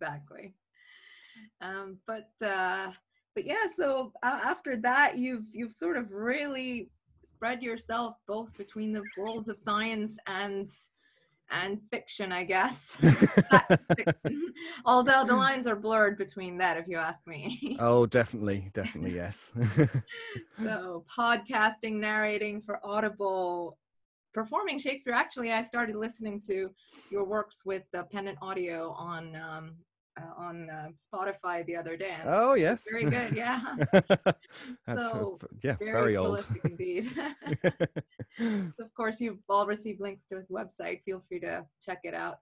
exactly. But yeah, so after that, you've sort of really spread yourself both between the worlds of science and fiction, I guess. Fiction. Although the lines are blurred between that, if you ask me. Oh, definitely, yes. So podcasting, narrating for Audible, performing Shakespeare. Actually, I started listening to your works with the Pendant Audio on Spotify the other day, and Oh, it's yes. very good. Yeah. That's So yeah, very very old. prolific indeed. Of course, you've all received links to his website. Feel free to check it out.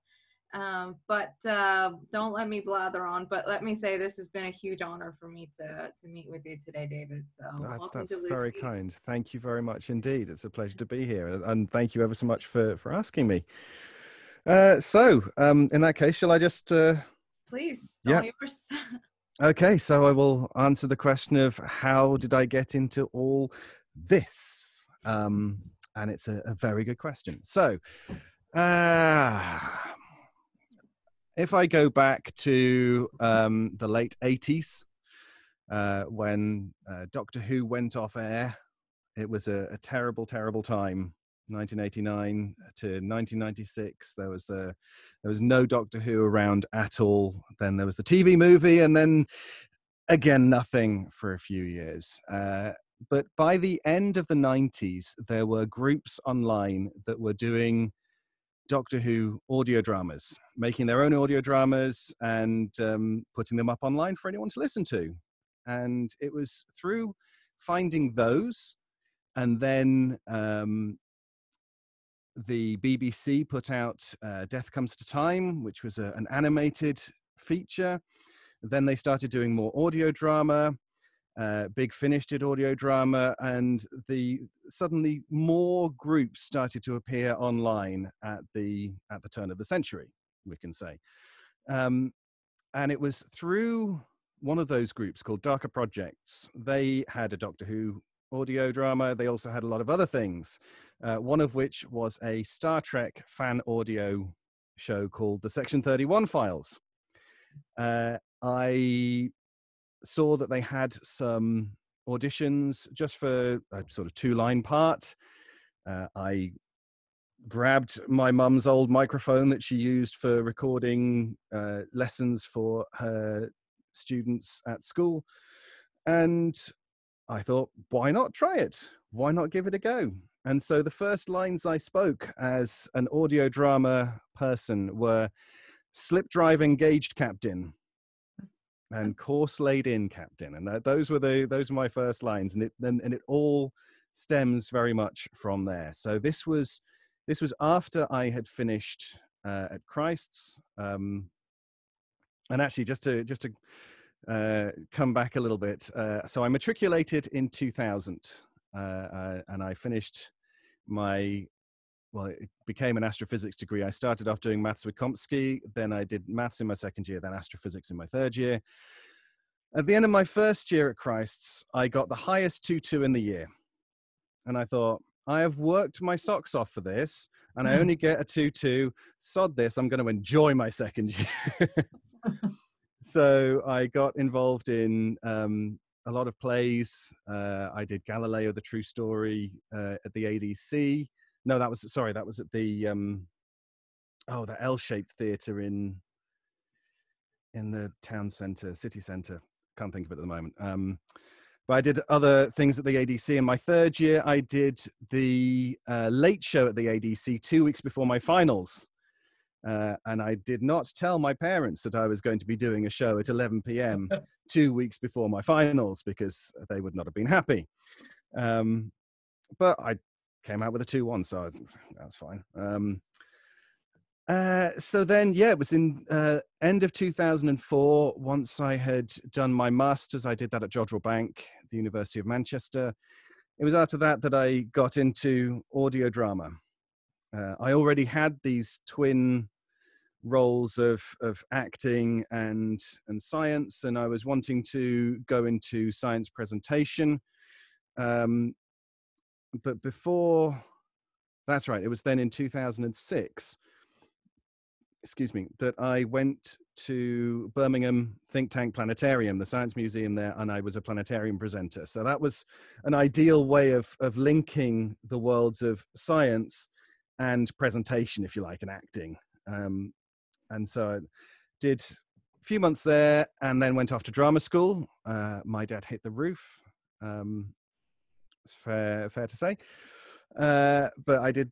But don't let me blather on. But let me say this has been a huge honor for me to meet with you today, David. So welcome That's to very Lucy. kind. Thank you very much indeed. It's a pleasure to be here, and thank you ever so much for asking me. So in that case, shall I just Please, it's yeah. all yours. Okay, so I will answer the question of how did I get into all this? And it's a very good question. So if I go back to the late 80s, when Doctor Who went off air, it was a terrible, terrible time. 1989 to 1996, there was no Doctor Who around at all. Then there was the TV movie, and then again nothing for a few years. But by the end of the 90s, there were groups online that were doing Doctor Who audio dramas, making their own audio dramas and putting them up online for anyone to listen to. And it was through finding those, and then the BBC put out Death Comes to Time, which was an animated feature. Then they started doing more audio drama. Big Finish did audio drama, and suddenly more groups started to appear online at the turn of the century, we can say. And it was through one of those groups called Darker Projects. They had a Doctor Who audio drama. They also had a lot of other things, one of which was a Star Trek fan audio show called the Section 31 Files. I saw that they had some auditions just for a sort of 2-line part. I grabbed my mum's old microphone that she used for recording lessons for her students at school, and I thought, why not try it? Why not give it a go? And so the first lines I spoke as an audio drama person were "slip drive engaged, Captain," and "course laid in, Captain," and those were my first lines, and it all stems very much from there. So this was after I had finished at Christ's, and actually just to come back a little bit. So I matriculated in 2000, and I finished it became an astrophysics degree. I started off doing maths with Komsky, then I did maths in my second year, then astrophysics in my third year. At the end of my first year at Christ's, I got the highest 2-2 in the year. And I thought, I have worked my socks off for this, and I only get a 2-2. Sod this, I'm going to enjoy my second year. So I got involved in a lot of plays. I did Galileo, the True Story at the ADC. No, that was at the the L-shaped theatre in the town centre, city centre. Can't think of it at the moment. But I did other things at the ADC. In my third year, I did the late show at the ADC 2 weeks before my finals. And I did not tell my parents that I was going to be doing a show at 11 p.m. 2 weeks before my finals, because they would not have been happy. But I came out with a 2-1, so that's fine. So then, it was in end of 2004, once I had done my master's. I did that at Jodrell Bank, the University of Manchester. It was after that I got into audio drama. I already had these twin roles of acting and science, and I was wanting to go into science presentation. But before, that's right, it was then in 2006 excuse me, that I went to Birmingham Think Tank Planetarium, the science museum there, and I was a planetarium presenter. So that was an ideal way of linking the worlds of science and presentation, if you like, and acting. And so I did a few months there and then went off to drama school. My dad hit the roof. It's fair to say. But I did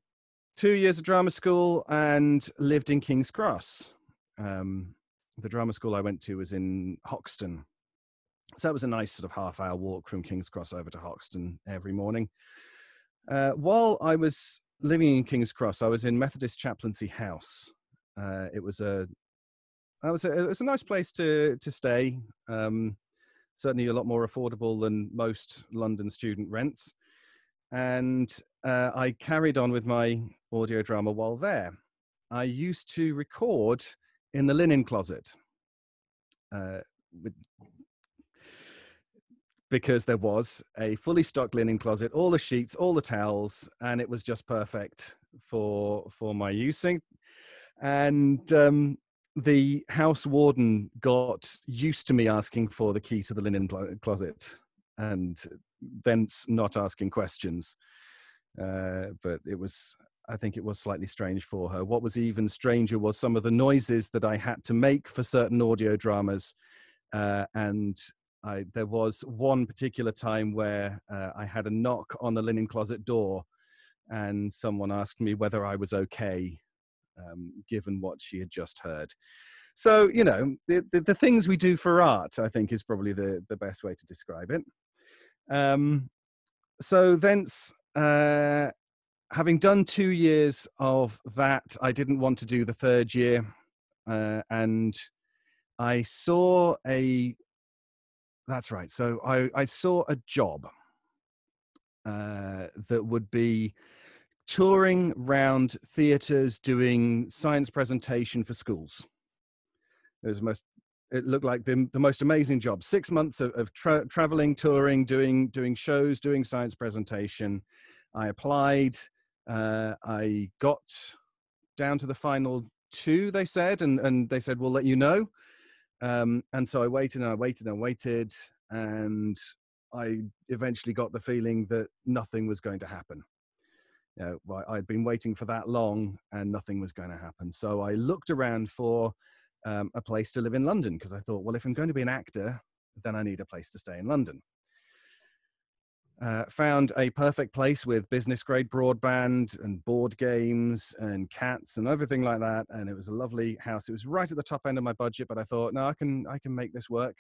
2 years of drama school and lived in King's Cross. The drama school I went to was in Hoxton. So that was a nice sort of half-hour walk from King's Cross over to Hoxton every morning. While I was living in King's Cross, I was in Methodist Chaplaincy House. It was a nice place to stay. Certainly a lot more affordable than most London student rents. And I carried on with my audio drama while there. I used to record in the linen closet because there was a fully stocked linen closet, all the sheets, all the towels, and it was just perfect for my using. And the house warden got used to me asking for the key to the linen closet and thence not asking questions. But I think it was slightly strange for her. What was even stranger was some of the noises that I had to make for certain audio dramas. And there was one particular time where I had a knock on the linen closet door and someone asked me whether I was okay, given what she had just heard. So, you know, the things we do for art, I think, is probably the best way to describe it. So thence, having done 2 years of that, I didn't want to do the third year. And I saw that's right. So I saw a job that would be touring around theatres doing science presentation for schools. It looked like the most amazing job. 6 months of traveling, touring, doing shows, doing science presentation. I applied. I got down to the final 2, they said, and they said, we'll let you know. And so I waited and I waited and waited, and I eventually got the feeling that nothing was going to happen. You know, I'd been waiting for that long and nothing was going to happen. So I looked around for a place to live in London, because I thought, well, if I'm going to be an actor, then I need a place to stay in London. Found a perfect place with business grade broadband and board games and cats and everything like that. And it was a lovely house. It was right at the top end of my budget, but I thought, no, I can make this work.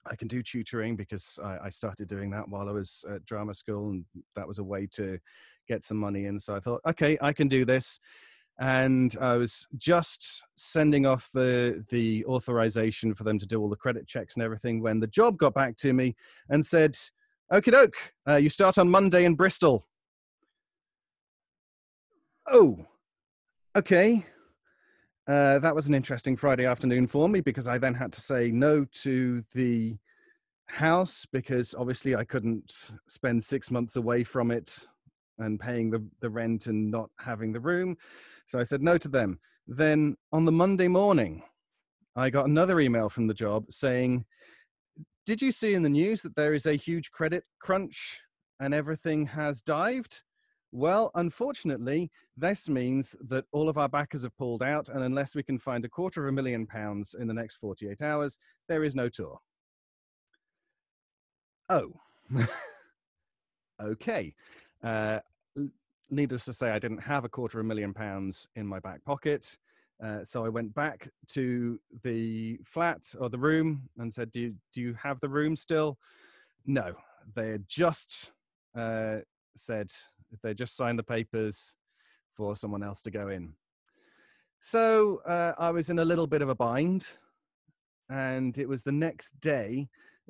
I can do tutoring, because I started doing that while I was at drama school, and that was a way to get some money in. So I thought, okay, I can do this. And I was just sending off the authorization for them to do all the credit checks and everything when the job got back to me and said, okie doke, you start on Monday in Bristol. Oh, okay. That was an interesting Friday afternoon for me, because I then had to say no to the house, because obviously I couldn't spend 6 months away from it and paying the rent and not having the room. So I said no to them. Then on the Monday morning, I got another email from the job saying, did you see in the news that there is a huge credit crunch and everything has dived? Well, unfortunately, this means that all of our backers have pulled out, and unless we can find £250,000 in the next 48 hours, there is no tour. Oh, okay. Needless to say, I didn't have £250,000 in my back pocket. So I went back to the flat or the room and said, do you have the room still? No, they had just said, they just signed the papers for someone else to go in. So I was in a little bit of a bind, and it was the next day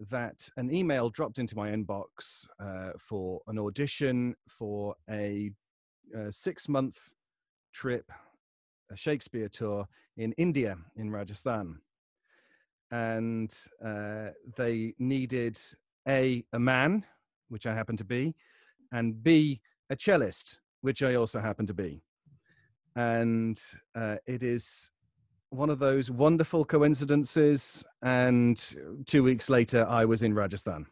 that an email dropped into my inbox for an audition for a 6-month trip, a Shakespeare tour in India, in Rajasthan. And they needed a man, which I happened to be, and B, a cellist, which I also happened to be. And it is one of those wonderful coincidences. And 2 weeks later, I was in Rajasthan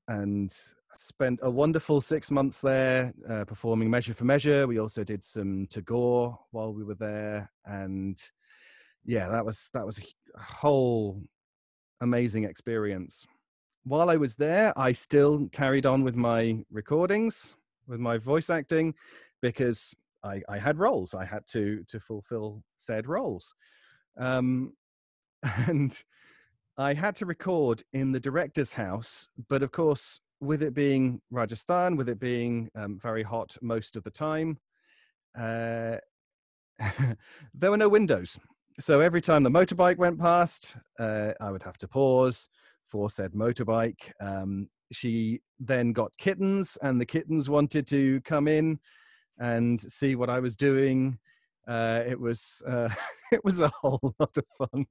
and spent a wonderful 6 months there performing Measure for Measure. We also did some Tagore while we were there. And yeah, that was a whole amazing experience. While I was there, I still carried on with my recordings, with my voice acting, because I had roles. I had to fulfill said roles. And I had to record in the director's house. But of course, with it being Rajasthan, with it being very hot most of the time, there were no windows. So every time the motorbike went past, I would have to pause for said motorbike. She then got kittens, and the kittens wanted to come in and see what I was doing. It was it was a whole lot of fun,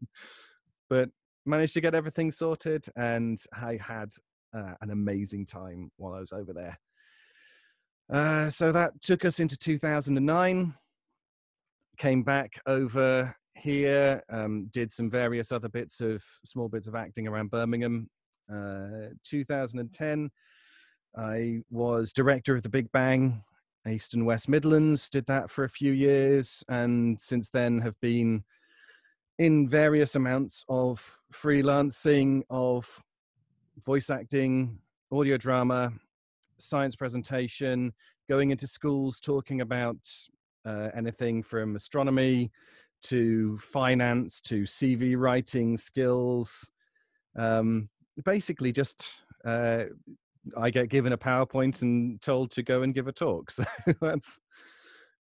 but managed to get everything sorted, and I had an amazing time while I was over there. So that took us into 2009. Came back over here, did some various other small bits of acting around Birmingham. 2010, I was director of The Big Bang, East and West Midlands, did that for a few years, and since then have been in various amounts of freelancing, of voice acting, audio drama, science presentation, going into schools talking about anything from astronomy to finance to CV writing skills. Basically just I get given a PowerPoint and told to go and give a talk. So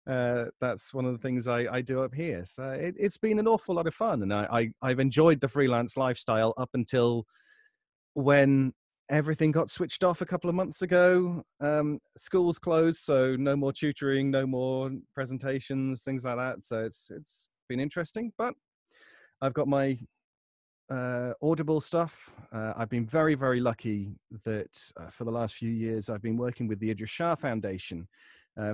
that's one of the things I do up here. So it's been an awful lot of fun, and I've enjoyed the freelance lifestyle up until when everything got switched off a couple of months ago. Schools closed, so no more tutoring, no more presentations, things like that. So it's been interesting, but I've got my Audible stuff. I've been very, very lucky that for the last few years, I've been working with the Idris Shah Foundation.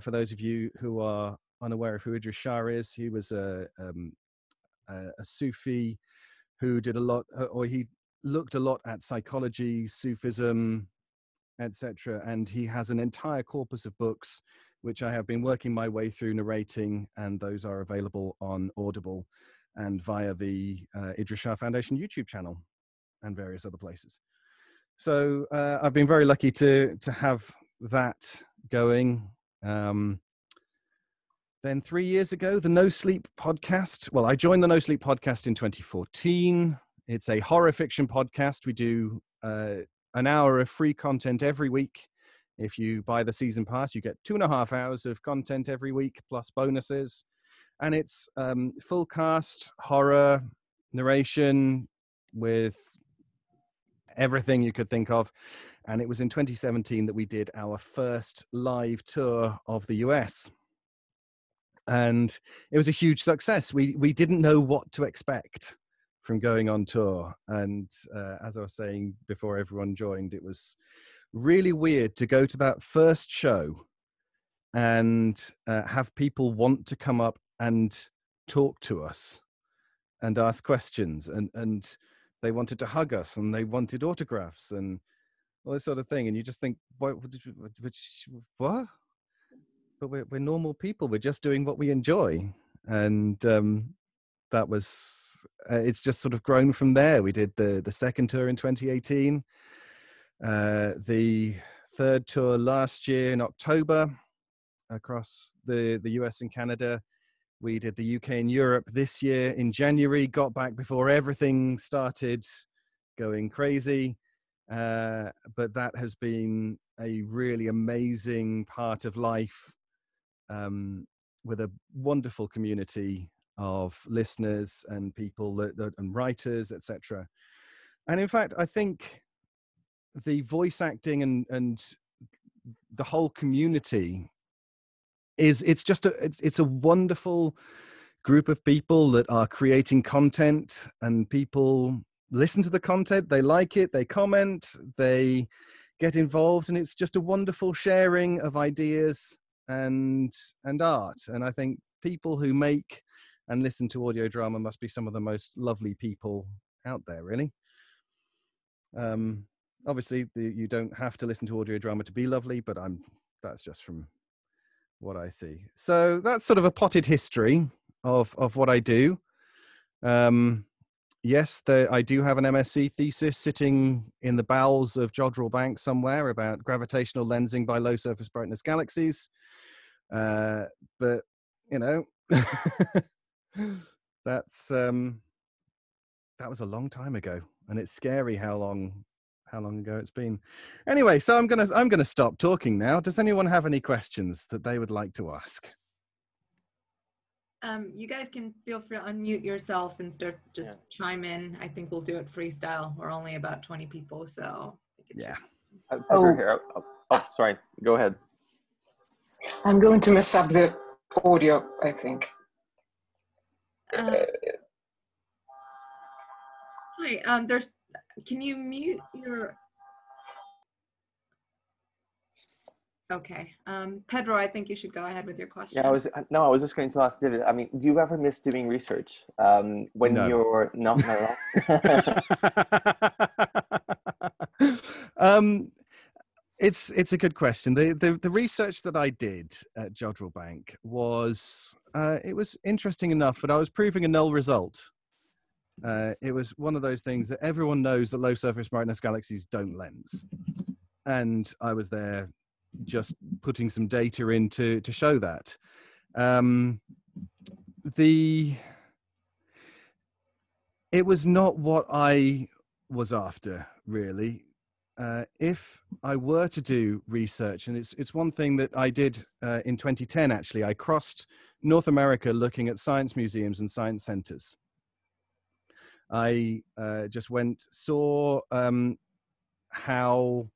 For those of you who are unaware of who Idris Shah is, he was a Sufi who did a lot, or he looked a lot at psychology, Sufism, etc. And he has an entire corpus of books, which I have been working my way through narrating, and those are available on Audible and via the Idris Shah Foundation YouTube channel and various other places. So I've been very lucky to have that going. Then 3 years ago, the No Sleep podcast. Well, I joined the No Sleep podcast in 2014. It's a horror fiction podcast. We do an hour of free content every week. If you buy the season pass, you get 2.5 hours of content every week, plus bonuses. And it's full cast, horror, narration, with everything you could think of. And it was in 2017 that we did our first live tour of the US. And it was a huge success. We didn't know what to expect from going on tour. And as I was saying before everyone joined, it was really weird to go to that first show and have people want to come up and talk to us and ask questions, and they wanted to hug us and they wanted autographs and all this sort of thing. And you just think, what? But we're normal people. We're just doing what we enjoy. And that was, it's just sort of grown from there. We did the second tour in 2018, the third tour last year in October across the US and Canada. We did the UK and Europe this year in January, got back before everything started going crazy. But that has been a really amazing part of life, with a wonderful community of listeners and people and writers, etc. And in fact, I think the voice acting and the whole community it's a wonderful group of people that are creating content, and people listen to the content, they like it, they comment, they get involved, and it's just a wonderful sharing of ideas and art. And I think people who make and listen to audio drama must be some of the most lovely people out there, really. Obviously, you don't have to listen to audio drama to be lovely, but that's just from what I see. So that's sort of a potted history of what I do. Yes, I do have an MSc thesis sitting in the bowels of Jodrell Bank somewhere about gravitational lensing by low surface brightness galaxies. But, you know, that was a long time ago, and it's scary how long ago it's been. Anyway, so I'm gonna stop talking now. Does anyone have any questions that they would like to ask? You guys can feel free to unmute yourself and start chime in. I think we'll do it freestyle. We're only about 20 people, so yeah. Here. Oh, sorry. Go ahead. I'm going to mess up the audio, I think. Hi. Can you mute your? Okay. Pedro, I think you should go ahead with your question. Yeah, I was just going to ask David, I mean, do you ever miss doing research when you're not It's a good question. The research that I did at Jodrell Bank was it was interesting enough, but I was proving a null result. It was one of those things that everyone knows that low surface brightness galaxies don't lens, and I was there just putting some data in to show that. It was not what I was after, really. If I were to do research, and it's one thing that I did in 2010, actually, I crossed North America looking at science museums and science centers. I just saw how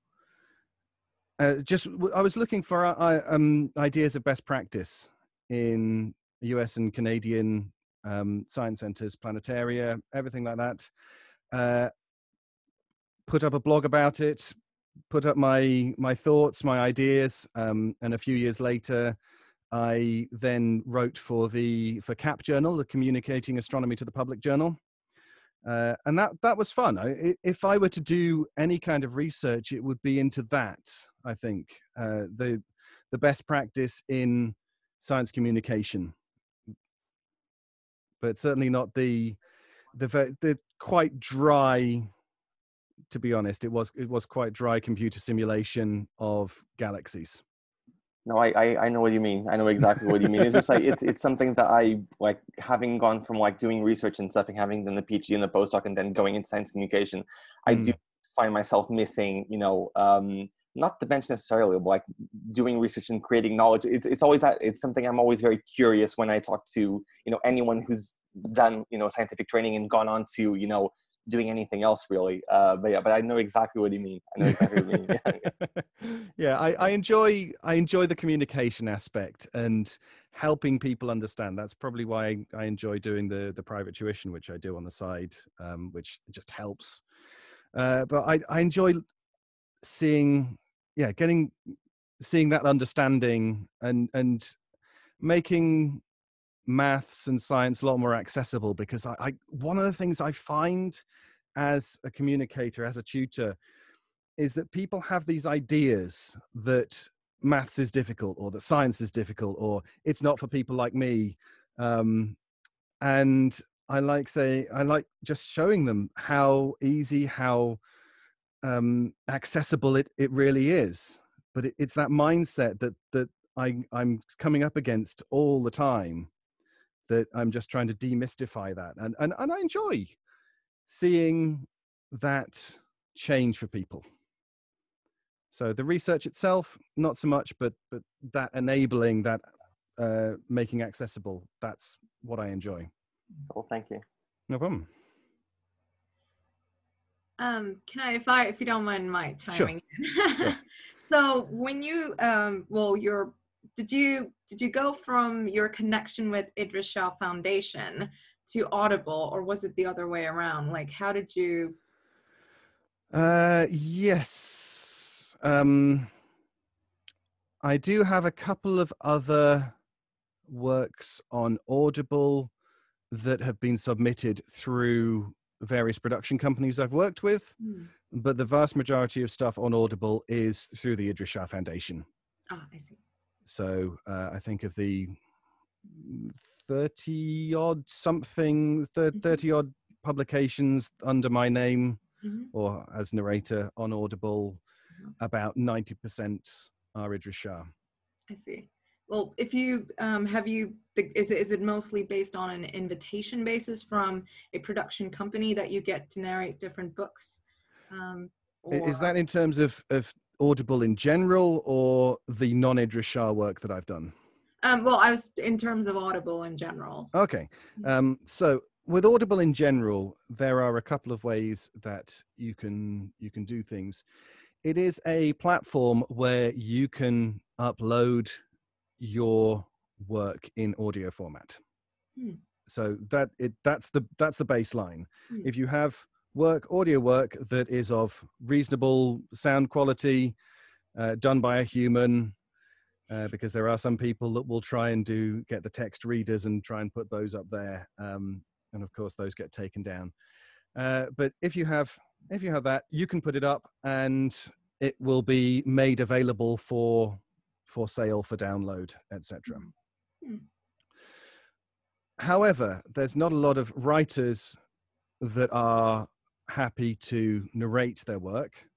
I was looking for ideas of best practice in US and Canadian science centers, planetaria, everything like that. Put up a blog about it, put up my thoughts, my ideas, and a few years later, I then wrote for CAP journal, the Communicating Astronomy to the Public journal. And that was fun. If I were to do any kind of research, it would be into that. I think the best practice in science communication, but certainly not the quite dry. To be honest, it was quite dry computer simulation of galaxies. No, I know what you mean. I know exactly what you mean. It's just like it's something that I like, having gone from like doing research and stuff and having done the PhD and the postdoc and then going into science communication, I do find myself missing, not the bench necessarily, but like doing research and creating knowledge. It's always that. It's something I'm always very curious when I talk to anyone who's done scientific training and gone on to doing anything else, really. But I know exactly what you mean. Yeah, I enjoy the communication aspect and helping people understand. That's probably why I enjoy doing the private tuition, which I do on the side, which just helps. But I enjoy seeing that understanding and making maths and science a lot more accessible, because I one of the things I find as a communicator, as a tutor, is that people have these ideas that maths is difficult, or that science is difficult, or it's not for people like me. And I like just showing them how easy, how accessible it really is. But it's that mindset that I'm coming up against all the time, that I'm just trying to demystify that. And I enjoy seeing that change for people. So the research itself, not so much, but that enabling, that making accessible, that's what I enjoy. Well, thank you. No problem. Can I, if you don't mind my chiming in? Sure. So when you, did you go from your connection with Idris Shah Foundation to Audible, or was it the other way around? Like, how did you? Yes. I do have a couple of other works on Audible that have been submitted through various production companies I've worked with, but the vast majority of stuff on Audible is through the Idris Shah Foundation. Ah, I see. So I think of the 30-odd something, 30-odd publications under my name or as narrator on Audible, about 90% are Idris Shah. I see. Well, if you is it mostly based on an invitation basis from a production company that you get to narrate different books? Is that in terms of Audible in general, or the non-Idris Shah work that I've done? Well, I was in terms of Audible in general. Okay. So with Audible in general, there are a couple of ways that you can do things. It is a platform where you can upload your work in audio format. So that's the baseline. If you have audio work that is of reasonable sound quality, done by a human, because there are some people that will try and get the text readers and try and put those up there, and of course those get taken down. But if you have that, you can put it up and it will be made available for sale, for download, etc. However, there's not a lot of writers that are happy to narrate their work.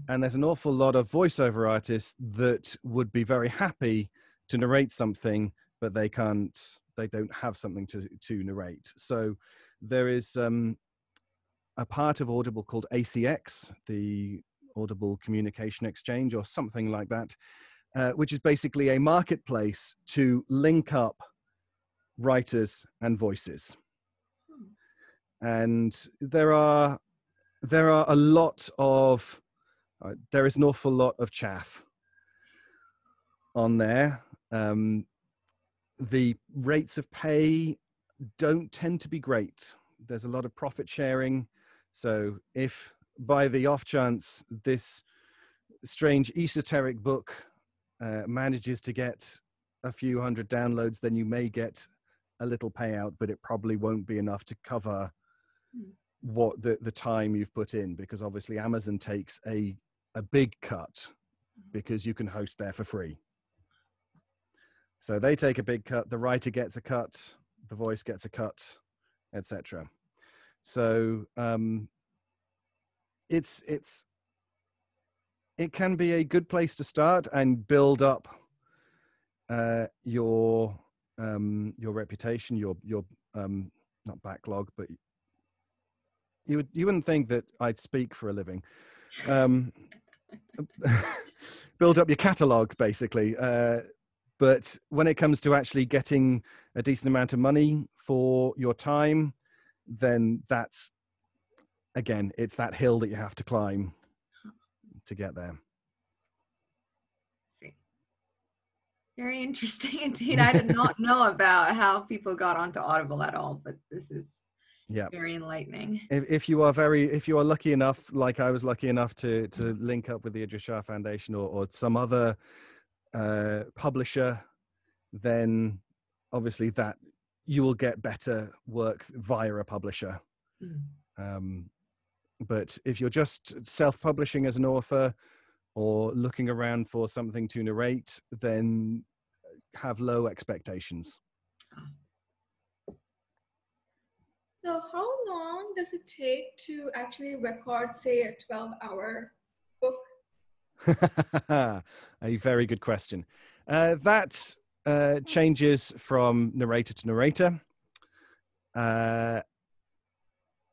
And there's an awful lot of voiceover artists that would be very happy to narrate something, but they don't have something to narrate. So there is a part of Audible called ACX, the Audible Communication Exchange, or something like that, which is basically a marketplace to link up writers and voices. And there is an awful lot of chaff on there. The rates of pay don't tend to be great. There's a lot of profit sharing. So if by the off chance this strange esoteric book manages to get a few hundred downloads, then you may get a little payout, but it probably won't be enough to cover what the time you've put in, because obviously Amazon takes a big cut because you can host there for free. So they take a big cut, the writer gets a cut, the voice gets a cut, etc. So it can be a good place to start and build up your reputation, your not backlog, but you wouldn't think that I'd speak for a living. Build up your catalog, basically. But when it comes to actually getting a decent amount of money for your time, then that's, again, it's that hill that you have to climb to get there. See. Very interesting indeed. I did not know about how people got onto Audible at all, but this is very enlightening. If you are lucky enough, like I was lucky enough to link up with the Idris Shah Foundation or some other publisher, then obviously that you will get better work via a publisher. But if you're just self-publishing as an author or looking around for something to narrate, then have low expectations. So how long does it take to actually record, say, a 12-hour book? A very good question. That changes from narrator to narrator.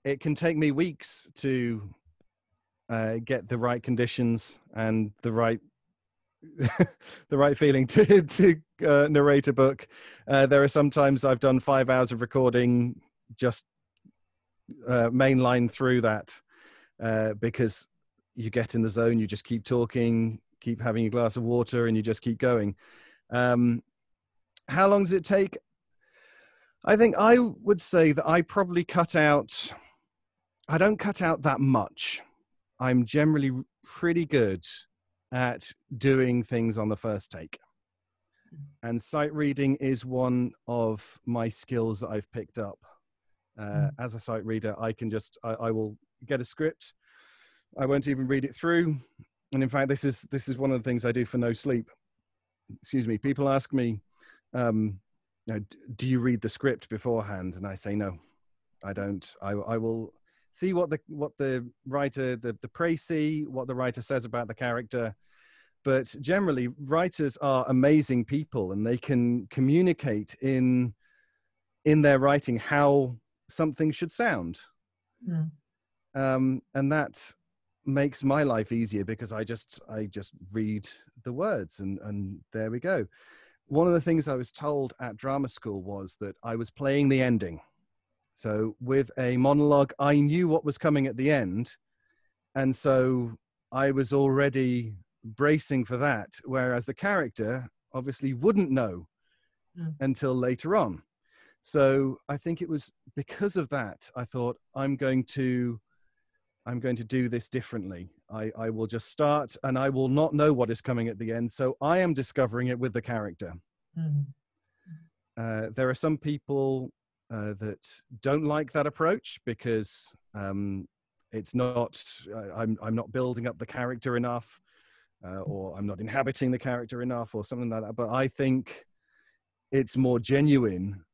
It can take me weeks to get the right conditions and the right the right feeling to narrate a book. There are sometimes I've done 5 hours of recording just mainline through that because you get in the zone, you just keep talking, keep having a glass of water, and you just keep going. How long does it take? I think I would say that I probably I don't cut out that much. I'm generally pretty good at doing things on the first take. And sight reading is one of my skills that I've picked up. As a sight reader, I will get a script. I won't even read it through. And in fact, this is one of the things I do for no sleep. Excuse me. People ask me, do you read the script beforehand? And I say, no, I don't. I will see what the writer, the précis, what the writer says about the character. But generally, writers are amazing people, and they can communicate in their writing how something should sound. And that makes my life easier because I just read the words, and there we go. One of the things I was told at drama school was that I was playing the ending. So with a monologue, I knew what was coming at the end, and so I was already bracing for that, whereas the character obviously wouldn't know until later on. So I think it was because of that I thought, I'm going to do this differently. I will just start, and I will not know what is coming at the end, so I am discovering it with the character. There are some people that don't like that approach because it's not I'm not building up the character enough, or I'm not inhabiting the character enough, or something like that. But I think it's more genuine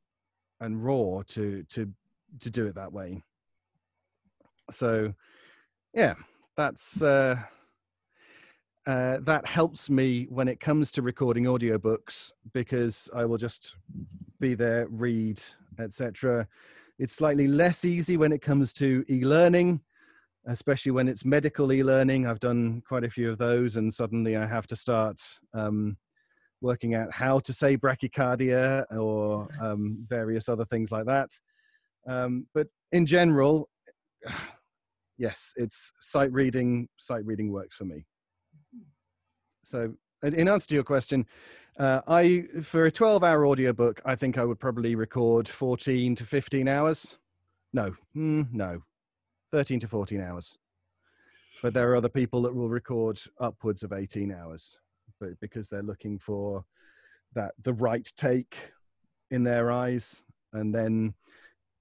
and raw to do it that way. So yeah, that's that helps me when it comes to recording audiobooks, because I will just be there, read, etc. It's slightly less easy when it comes to e-learning, especially when it's medical e-learning. I've done quite a few of those, and suddenly I have to start working out how to say brachycardia or various other things like that. But in general, yes, it's sight reading. Sight reading works for me. So in answer to your question, for a 12-hour audiobook, I think I would probably record 14 to 15 hours. No, 13 to 14 hours. But there are other people that will record upwards of 18 hours, but because they're looking for the right take in their eyes. And then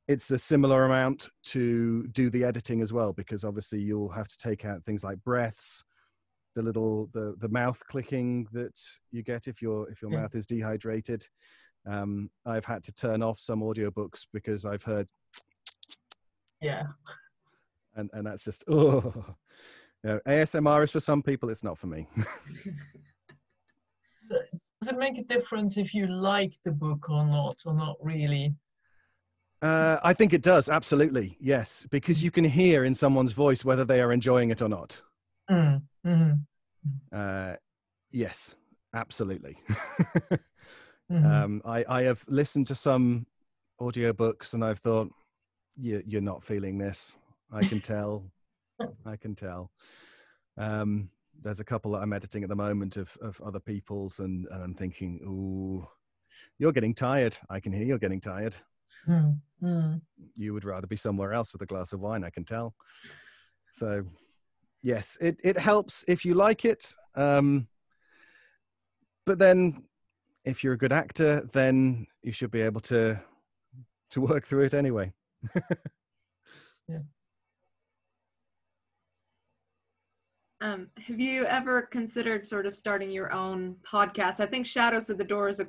it's a similar amount to do the editing as well, because obviously you'll have to take out things like breaths, the mouth clicking that you get if your mouth is dehydrated. I've had to turn off some audiobooks because I've heard and that's just ASMR is for some people, it's not for me. Does it make a difference if you like the book or not really? I think it does, absolutely, yes, because you can hear in someone's voice whether they are enjoying it or not. Yes, absolutely. I have listened to some audiobooks and I've thought, you're not feeling this. I can tell. There's a couple that I'm editing at the moment of other people's, and I'm thinking, ooh, you're getting tired. I can hear you're getting tired. You would rather be somewhere else with a glass of wine, I can tell. So yes, it helps if you like it. But then if you're a good actor, then you should be able to work through it anyway. Yeah. Have you ever considered sort of starting your own podcast? I think Shadows of the Door is a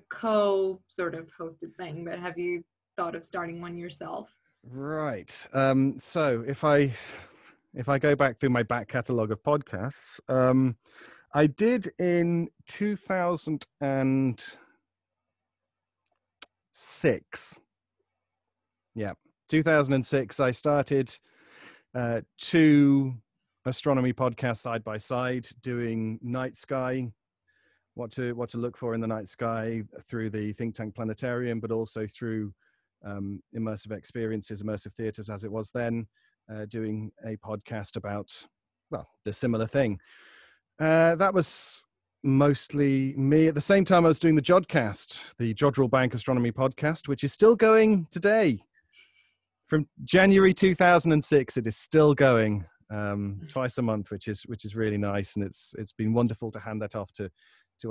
sort of hosted thing, but have you thought of starting one yourself? Right. So if I go back through my back catalogue of podcasts, I did in 2006. Yeah, 2006. I started 2 astronomy podcasts side by side, doing night sky, what to look for in the night sky through the think tank planetarium, but also through immersive experiences, immersive theaters as it was then, doing a podcast about, well, the similar thing. That was mostly me. At the same time, I was doing the Jodcast, the Jodrell Bank Astronomy podcast, which is still going today. From January 2006, it is still going. twice a month, which is really nice, and it's been wonderful to hand that off to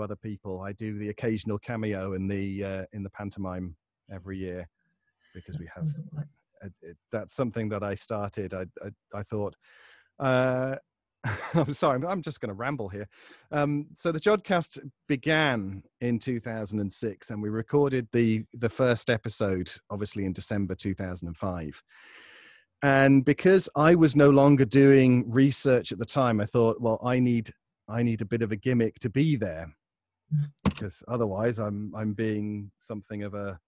other people. I do the occasional cameo in the pantomime every year, because we have that's something that I started. I thought. I'm sorry, I'm just going to ramble here. So the Jodcast began in 2006, and we recorded the first episode, obviously, in December 2005. And because I was no longer doing research at the time, I thought, well, I need a bit of a gimmick to be there, because otherwise I'm being something of a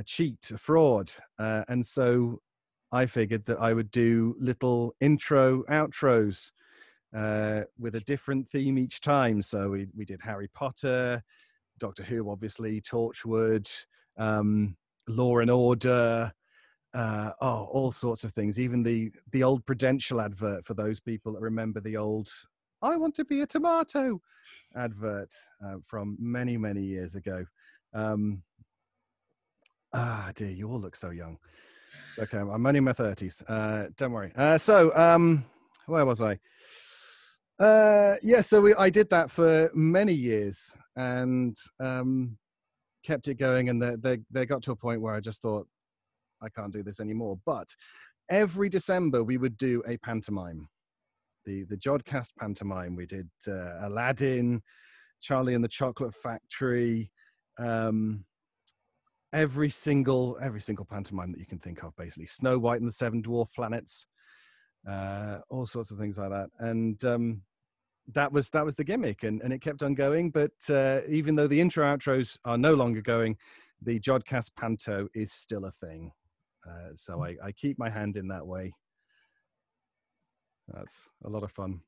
cheat, a fraud. And so I figured that I would do little intro outros with a different theme each time. So we did Harry Potter, Doctor Who, obviously, Torchwood, Law and Order, all sorts of things. Even the old Prudential advert, for those people that remember the old "I want to be a tomato" advert from many, many years ago. Dear, you all look so young. It's okay, I'm only in my 30s. Don't worry. Where was I? I did that for many years, and kept it going, and they got to a point where I just thought, I can't do this anymore. But every December we would do a pantomime, the Jodcast pantomime. We did Aladdin, Charlie and the Chocolate Factory, every single pantomime that you can think of, basically. Snow White and the Seven Dwarf Planets, all sorts of things like that. And that was the gimmick, and it kept on going. But even though the intro outros are no longer going, the Jodcast panto is still a thing. So I keep my hand in that way. That's a lot of fun.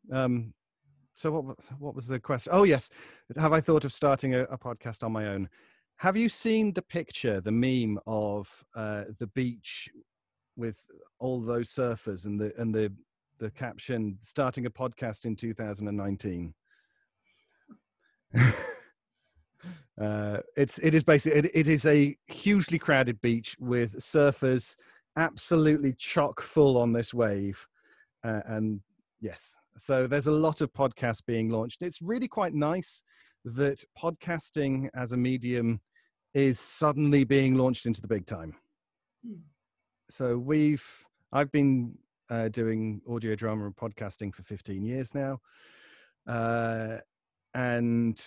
So what was the question? Oh yes, have I thought of starting a podcast on my own? Have you seen the picture, the meme of the beach with all those surfers and the caption, "Starting a podcast in 2019"? It is a hugely crowded beach with surfers absolutely chock full on this wave, and yes, so there's a lot of podcasts being launched. It's really quite nice that podcasting as a medium is suddenly being launched into the big time. So I've been doing audio drama and podcasting for 15 years now, and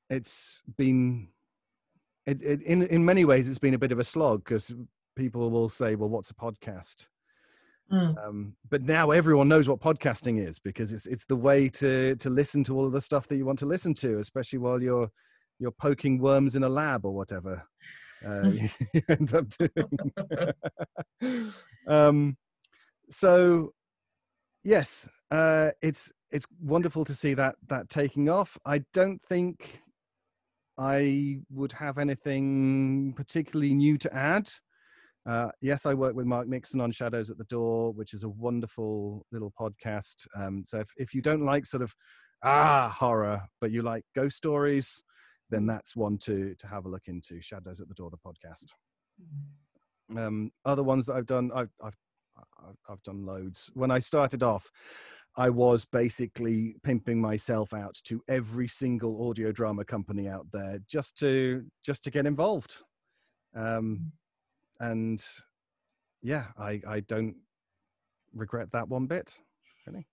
it's been in many ways it's been a bit of a slog, because people will say, well, what's a podcast? But now everyone knows what podcasting is, because it's the way to listen to all of the stuff that you want to listen to, especially while you're poking worms in a lab or whatever you end up doing. So yes, it's wonderful to see that taking off. I don't think I would have anything particularly new to add. Yes, I work with Mark Nixon on Shadows at the Door, which is a wonderful little podcast. So if you don't like sort of horror, but you like ghost stories, then that's one to have a look into. Shadows at the Door, the podcast. Other ones that I've done, I've done loads. When I started off, I was basically pimping myself out to every single audio drama company out there just to get involved. And yeah, I don't regret that one bit, really.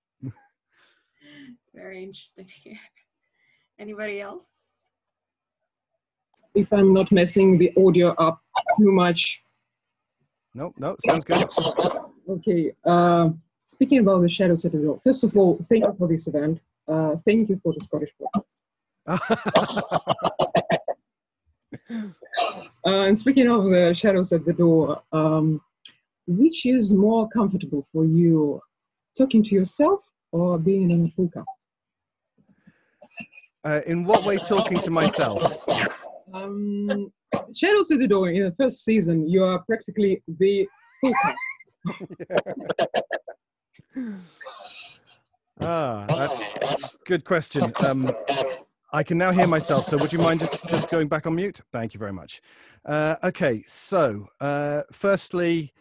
Very interesting. Anybody else? If I'm not messing the audio up too much. No, sounds good. Okay. Speaking about the Shadows at the Door, first of all, thank you for this event. Thank you for the Scottish podcast. And speaking of the Shadows at the Door, which is more comfortable for you, talking to yourself or being in a full cast? In what way talking to myself? Shadows at the Door, in the first season, you are practically the full cast. That's a good question. I can now hear myself, so would you mind just going back on mute? Thank you very much. Okay, so firstly,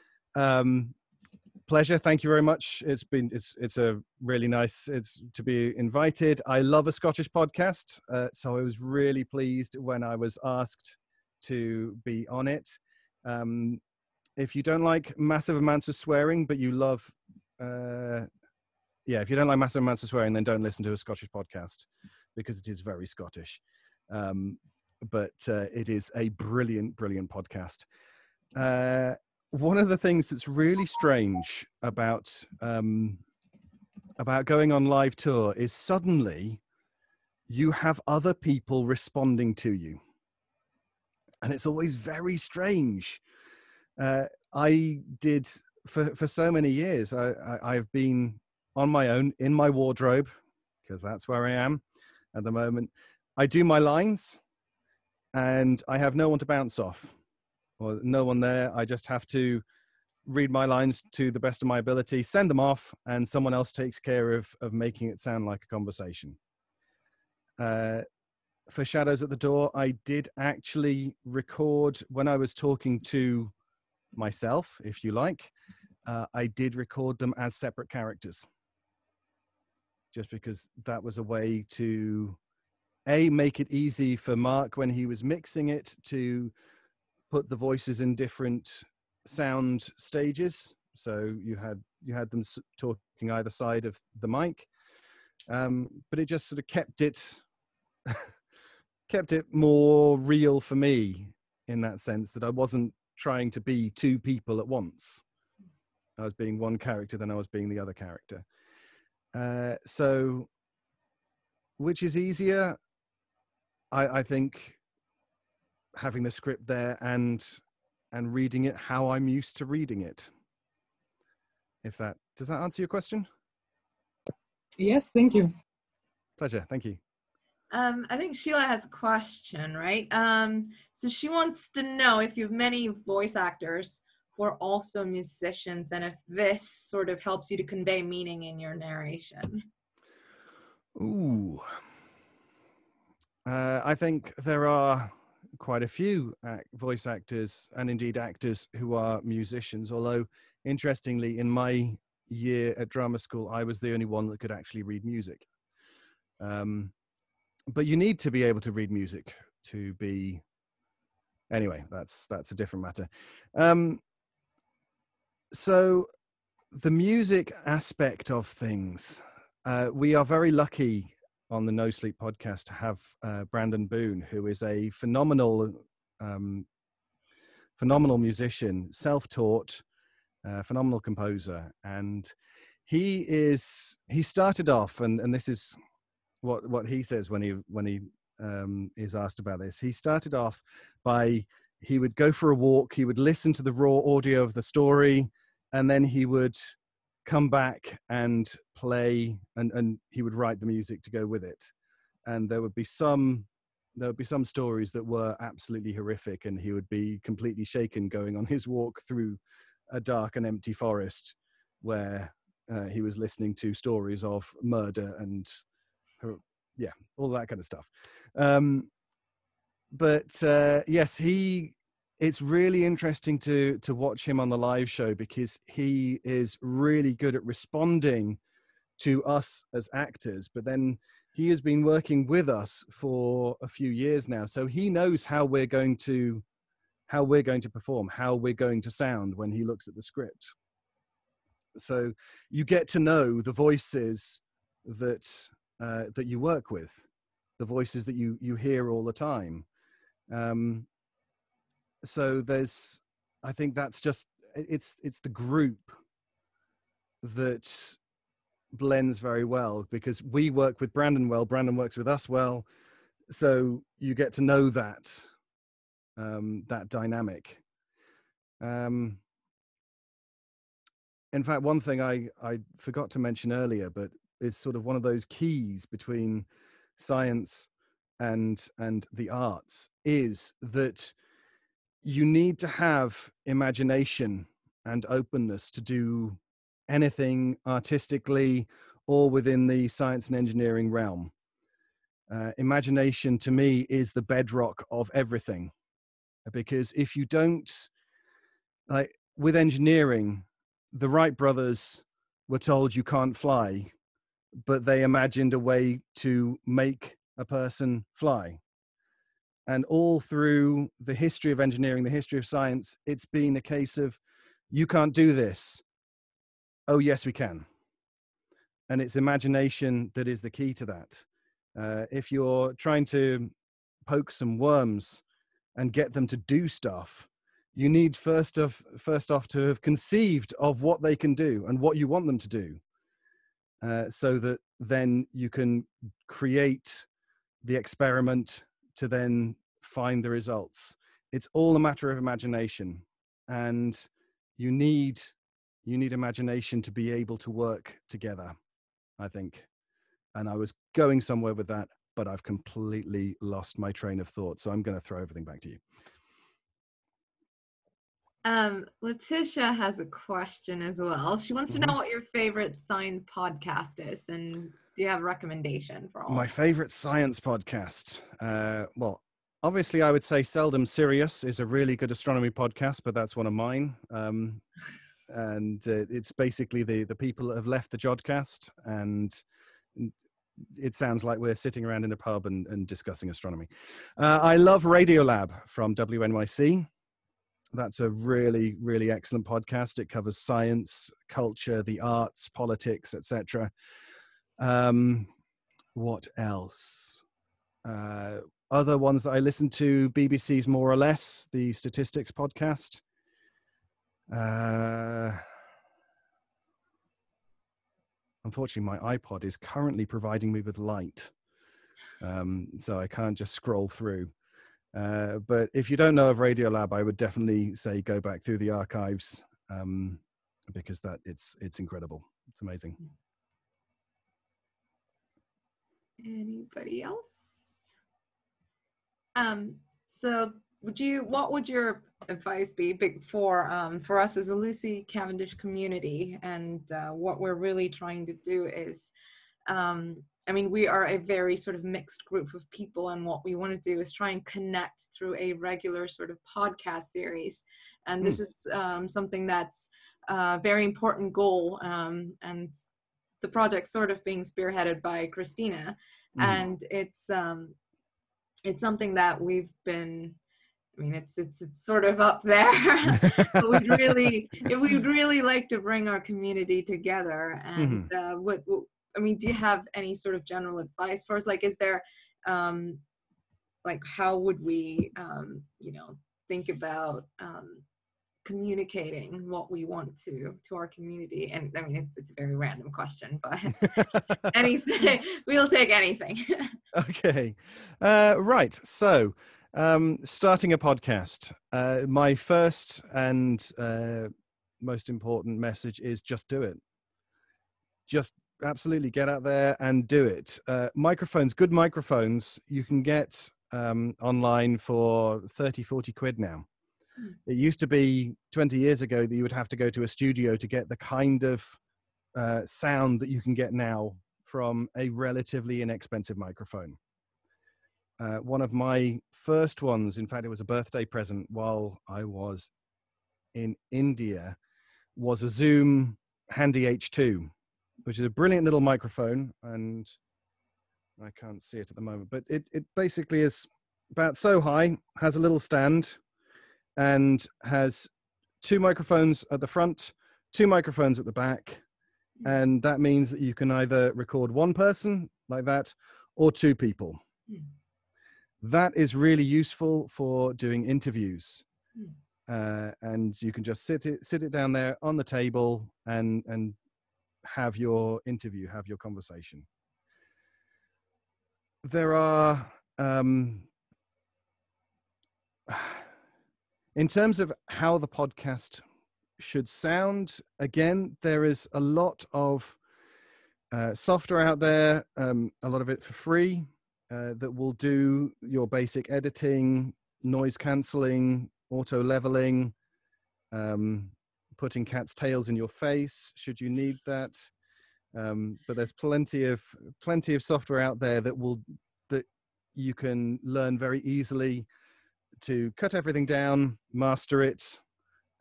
pleasure. Thank you very much. It's a really nice to be invited. I love a Scottish podcast, so I was really pleased when I was asked to be on it. If you don't like massive amounts of swearing, but you love, if you don't like massive amounts of swearing, then don't listen to a Scottish podcast because it is very Scottish. But it is a brilliant, brilliant podcast. One of the things that's really strange about going on live tour is suddenly you have other people responding to you, and it's always very strange. I did for so many years. I've been on my own in my wardrobe because that's where I am at the moment. I do my lines, and I have no one to bounce off. Or no one there. I just have to read my lines to the best of my ability, send them off, and someone else takes care of making it sound like a conversation. For Shadows at the Door, I did actually record when I was talking to myself, if you like. I did record them as separate characters, just because that was a way to, make it easy for Mark when he was mixing it to put the voices in different sound stages, so you had them talking either side of the mic, but it just sort of kept it more real for me in that sense, that I wasn't trying to be two people at once. I was being one character, then I was being the other character. So which is easier? I think having the script there and reading it how I'm used to reading it. Does that answer your question? Yes, thank you. Pleasure, thank you. I think Sheila has a question, right? So she wants to know if you have many voice actors who are also musicians, and if this sort of helps you to convey meaning in your narration. Ooh. I think there are quite a few voice actors and indeed actors who are musicians, although interestingly in my year at drama school I was the only one that could actually read music. But you need to be able to read music to be, anyway, that's a different matter. So the music aspect of things, we are very lucky on the No Sleep podcast to have Brandon Boone, who is a phenomenal musician, self-taught, phenomenal composer. And he started off, and this is what he says when he is asked about this. He started off by, he would go for a walk, he would listen to the raw audio of the story, and then he would come back and play, and he would write the music to go with it. And there would be some stories that were absolutely horrific, and he would be completely shaken going on his walk through a dark and empty forest where he was listening to stories of murder and all that kind of stuff. Yes, it's really interesting to watch him on the live show, because he is really good at responding to us as actors, but then he has been working with us for a few years now, so he knows how we're going to perform, how we're going to sound when he looks at the script. So you get to know the voices that you work with, the voices that you hear all the time. So I think that's just, it's the group that blends very well, because we work with Brandon well, Brandon works with us well, so you get to know that dynamic. In fact, one thing I forgot to mention earlier, but is sort of one of those keys between science and the arts, is that you need to have imagination and openness to do anything artistically or within the science and engineering realm. Imagination to me is the bedrock of everything, because if you don't, like with engineering, the Wright brothers were told you can't fly, but they imagined a way to make a person fly. And all through the history of engineering, the history of science, it's been a case of, you can't do this. Oh, yes, we can. And it's imagination that is the key to that. If you're trying to poke some worms and get them to do stuff, you need first off to have conceived of what they can do and what you want them to do, so that then you can create the experiment to then find the results. It's all a matter of imagination, and you need imagination to be able to work together, I think. And I was going somewhere with that, but I've completely lost my train of thought. So I'm going to throw everything back to you. Letitia has a question as well. She wants to know what your favorite science podcast is, and do you have a recommendation for all? My favorite science podcast. Well, obviously I would say Seldom Serious is a really good astronomy podcast, but that's one of mine. And it's basically the people that have left the Jodcast, and it sounds like we're sitting around in a pub and discussing astronomy. I love Radiolab from WNYC. That's a really, really excellent podcast. It covers science, culture, the arts, politics, etc. What else? Other ones that I listen to, BBC's More or Less, the statistics podcast. Unfortunately, my iPod is currently providing me with light, so I can't just scroll through. But if you don't know of Radiolab, I would definitely say go back through the archives, because it's incredible. It's amazing. Anybody else? So what would your advice be for us as a Lucy Cavendish community? And what we're really trying to do is, I mean, we are a very sort of mixed group of people, and what we want to do is try and connect through a regular sort of podcast series. And this is something that's a very important goal, and the project's sort of being spearheaded by Christina. And it's something that we've been, I mean, it's sort of up there. But we'd really like to bring our community together. And I mean, do you have any sort of general advice for us? Like, is there, like, how would we, think about communicating what we want to our community? And I mean, it's a very random question, but anything, we'll take anything. Okay. Right. So, starting a podcast, my first and most important message is just do it. Just absolutely get out there and do it. Microphones, good microphones, you can get online for 30, 40 quid now. It used to be 20 years ago that you would have to go to a studio to get the kind of sound that you can get now from a relatively inexpensive microphone. One of my first ones, in fact, it was a birthday present while I was in India, was a Zoom Handy H2, which is a brilliant little microphone, and I can't see it at the moment, but it basically is about so high, has a little stand, and has two microphones at the front, two microphones at the back. And that means that you can either record one person like that or two people. That is really useful for doing interviews. And you can just sit it down there on the table and have your interview, have your conversation. There are, in terms of how the podcast should sound, again, there is a lot of software out there, a lot of it for free, that will do your basic editing, noise cancelling, auto leveling, putting cat's tails in your face should you need that. But there's plenty of software out there that you can learn very easily to cut everything down, master it,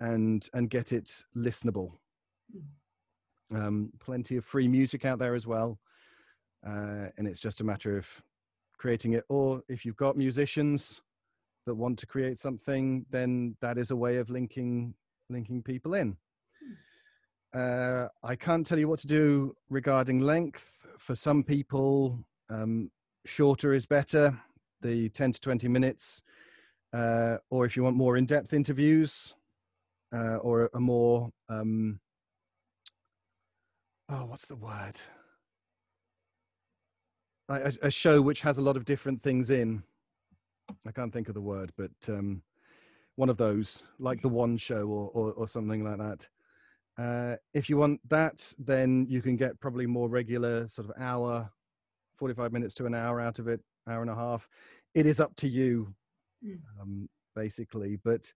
and get it listenable. Plenty of free music out there as well. And it's just a matter of creating it. Or if you've got musicians that want to create something, then that is a way of linking people in. I can't tell you what to do regarding length. For some people, shorter is better, the 10 to 20 minutes. Or if you want more in-depth interviews, or a more, what's the word? A show which has a lot of different things in. I can't think of the word, but one of those, like the One Show or something like that. If you want that, then you can get probably more regular sort of hour, 45 minutes to an hour out of it, hour and a half. It is up to you, basically. But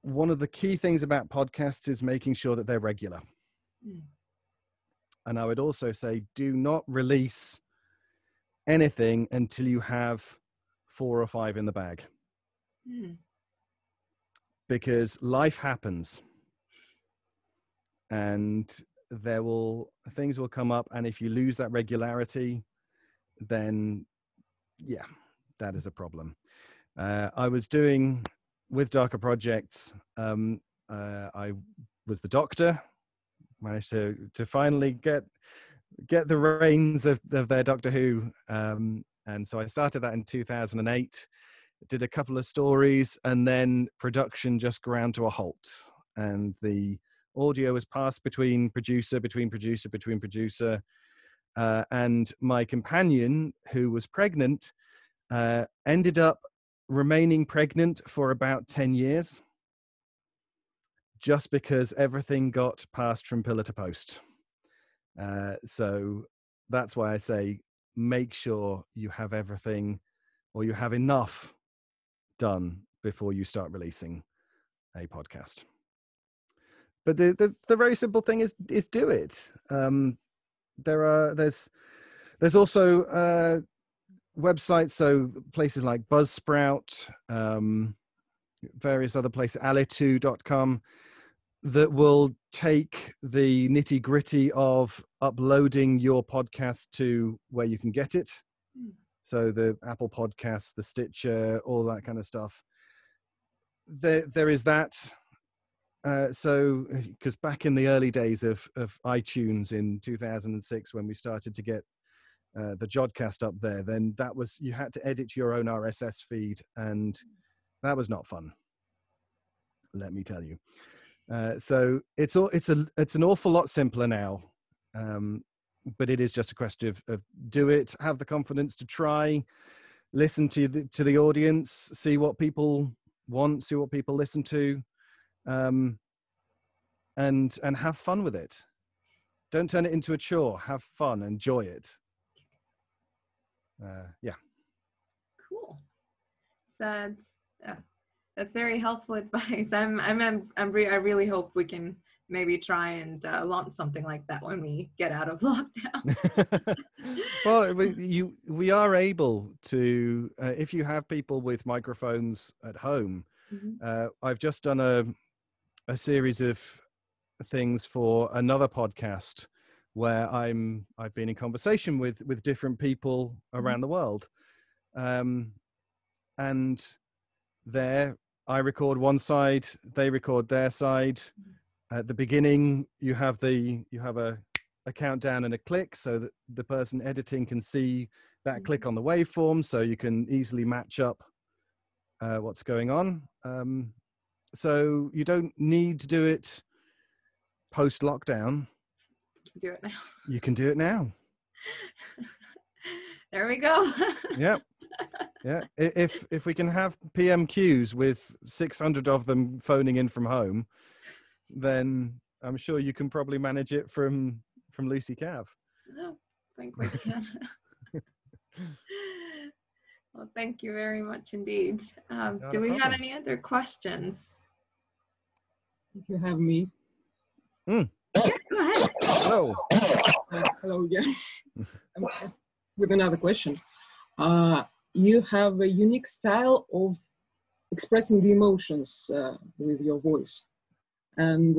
one of the key things about podcasts is making sure that they're regular. And I would also say, do not release anything until you have 4 or 5 in the bag. Because life happens. And things will come up, and if you lose that regularity, then yeah, that is a problem. I was doing with Darker Projects, I was the Doctor, managed to finally get the reins of their Doctor Who, and so I started that in 2008, did a couple of stories, and then production just ground to a halt, and the audio was passed between producer, and my companion, who was pregnant, ended up remaining pregnant for about 10 years, just because everything got passed from pillar to post. So that's why I say, make sure you have everything, or you have enough done before you start releasing a podcast. But the very simple thing is do it. There's also websites, so places like Buzzsprout, various other places, alitu.com, that will take the nitty gritty of uploading your podcast to where you can get it. So the Apple Podcasts, the Stitcher, all that kind of stuff. There is that. So, because back in the early days of iTunes in 2006, when we started to get the Jodcast up there, then you had to edit your own RSS feed, and that was not fun, let me tell you. So it's an awful lot simpler now, but it is just a question of do it, have the confidence to try, listen to the audience, see what people want, see what people listen to. And have fun with it. Don't turn it into a chore. Have fun. Enjoy it. Yeah. Cool. That's very helpful advice. I really hope we can maybe try and launch something like that when we get out of lockdown. Well, we are able to, if you have people with microphones at home. I've just done a series of things for another podcast where I've been in conversation with different people around the world, and there I record one side, they record their side. At the beginning, you have a countdown and a click, so that the person editing can see that click on the waveform, so you can easily match up what's going on. So you don't need to do it post-lockdown. Do it now. You can do it now. There we go. Yeah. If we can have PMQs with 600 of them phoning in from home, then I'm sure you can probably manage it from Lucy Cav. I think we can. Well, thank you very much indeed. Do we have any other questions? If you have me. Yeah, go ahead. Hello. Hello, yes. With another question. You have a unique style of expressing the emotions with your voice. And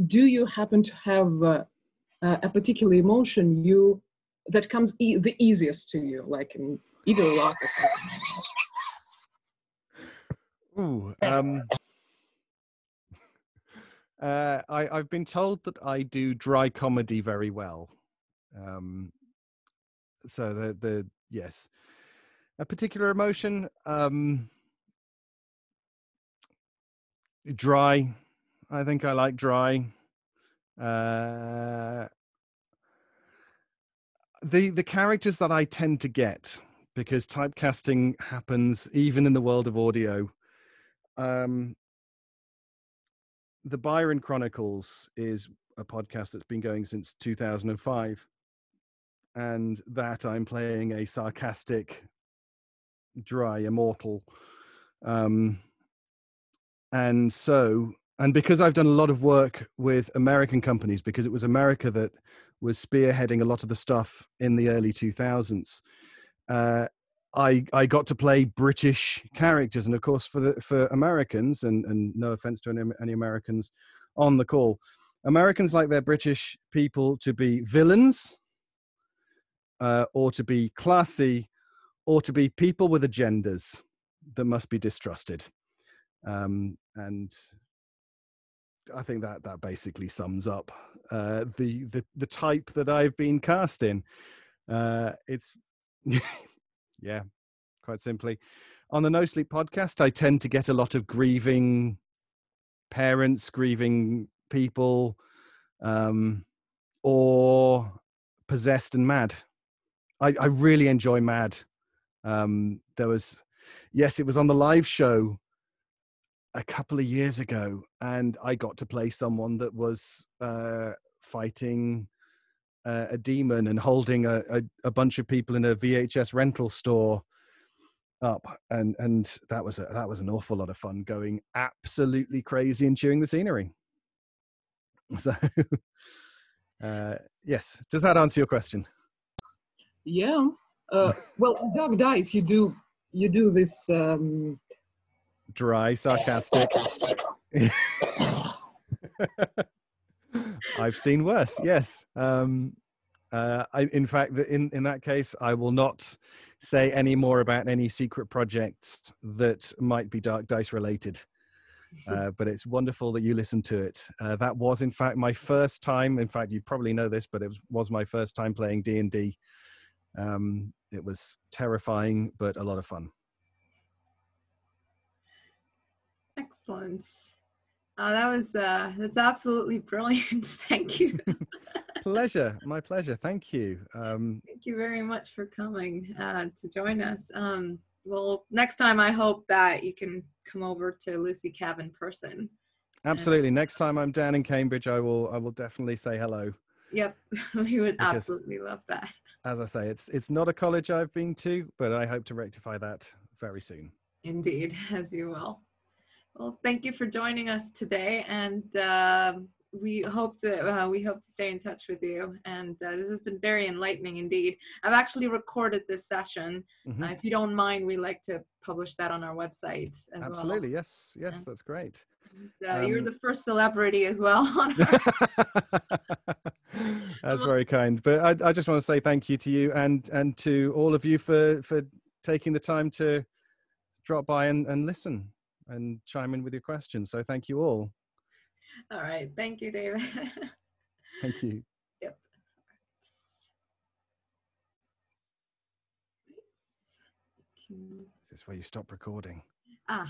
do you happen to have a particular emotion that comes the easiest to you, like in either love or something? Ooh, I've been told that I do dry comedy very well. So yes, a particular emotion, dry. I think I like dry. The characters that I tend to get, because typecasting happens even in the world of audio. The Byron Chronicles is a podcast that's been going since 2005, and that I'm playing a sarcastic, dry immortal. And because I've done a lot of work with American companies, because it was America that was spearheading a lot of the stuff in the early 2000s, I got to play British characters. And of course, for Americans, and no offense to any Americans on the call, Americans like their British people to be villains, or to be classy, or to be people with agendas that must be distrusted. And I think that basically sums up the type that I've been cast in. It's yeah, quite simply. On the No Sleep podcast, I tend to get a lot of grieving parents, grieving people, or possessed and mad. I really enjoy mad. It was on the live show a couple of years ago, and I got to play someone that was fighting a demon and holding a bunch of people in a VHS rental store up, and that was an awful lot of fun, going absolutely crazy and chewing the scenery. So yes, does that answer your question? Yeah. Well, in Dark Dice, you do this dry, sarcastic. I've seen worse. Yes. In fact, in that case, I will not say any more about any secret projects that might be Dark Dice related. But it's wonderful that you listened to it. That was, in fact, my first time. In fact, you probably know this, but it was my first time playing D&D. It was terrifying, but a lot of fun. Excellent. That's absolutely brilliant. Thank you. Pleasure. My pleasure. Thank you. Thank you very much for coming to join us. Well, next time I hope that you can come over to Lucy Cab in person. Absolutely. Next time I'm down in Cambridge, I will definitely say hello. Yep, we would absolutely love that. As I say, it's not a college I've been to, but I hope to rectify that very soon. Indeed, as you will. Well, thank you for joining us today, and we hope to stay in touch with you. And this has been very enlightening indeed. I've actually recorded this session. Mm-hmm. If you don't mind, we like to publish that on our website as Absolutely, well. yes, that's great. You're the first celebrity as well. That's very kind. But I just want to say thank you to you and to all of you for taking the time to drop by and listen and chime in with your questions. So thank you all. All right. Thank you, David. Thank you. Yep. Is this where you stop recording? Ah.